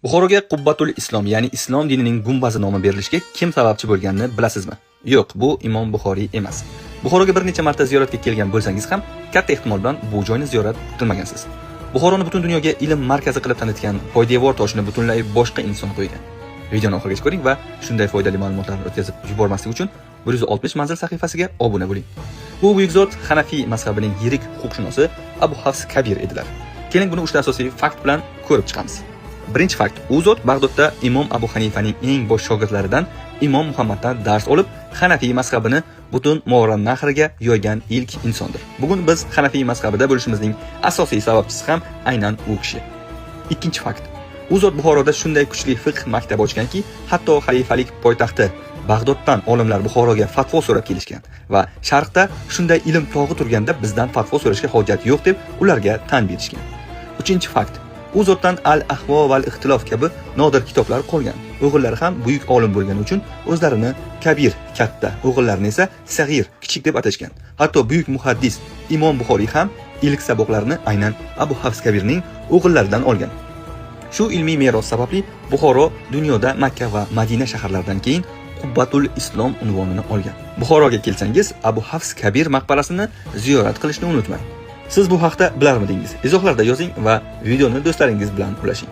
Buxoroga Qubbatul Islom, ya'ni islom dinining gumbazi nomi berilishiga kim sababchi bo'lganini bilasizmi? Yo'q, bu Imom Buxoriy emas. Buxoroga bir necha marta ziyoratga kelgan bo'lsangiz ham, katta ehtimol bilan bu joyni ziyorat qilmagansiz. Buxoroni butun dunyoga ilm markazi qilib tanitgan poydevor toshini butunlay boshqa inson qo'ygan. Videoni oxirigacha ko'ring va shunday foydali ma'lumotlarni o'tkazib yubormaslik uchun 160 manzil sahifasiga obuna bo'ling. Bu buyuk zot Hanafiy mazhabining yirik huquqshunosi Abu Hafs Kabir edilar. Keling buni 3 ta asosiy fakt bilan ko'rib chiqamiz. Birinchi fakt, u zot Bag'dodda Imom Abu Hanifaning eng bosh shogirdlaridan Imom Muhammaddan dars olib, Hanafiy mazhabini butun Movaroun Nahrga yoygan ilk insondir. Bugun biz Hanafiy mazhabida bo'lishimizning asosiy sababchisi ham aynan u kishi. Ikkinchi fakt, u zot Buxoroda shunday kuchli fiqh maktabi ochganki, hatto xalifalik poytaxti Bag'doddan olimlar Buxoroga fatvo so'rab kelishgan va Sharqda shunday ilm tog'i turganda bizdan fatvo so'rashga hojat yo'q deb ularga tan berishgan. Uchinchi fakt, u zotdan Al-Ahvo val Ixtilof kabi nodir kitoblar qolgan. O'g'illari ham buyuk olim bo'lgani uchun o'zlarini Kabir katta, o'g'illarini esa Sag'ir kichik deb atashgan. Hatto buyuk muhaddis Imom Buxoriy ham ilk saboqlarini aynan Abu Hafs Kabirning o'g'illaridan olgan. Shu ilmiy meros sababli Buxoro dunyoda Makka va Madina shaharlaridan keyin Qubbatul Islom unvonini olgan. Buxoroga kelsangiz, Abu Hafs Kabir maqbarasini ziyorat qilishni unutmang. Siz bu haqda bilarmidingiz? Izohlarda yozing va videoni do'stlaringiz bilan ulashing.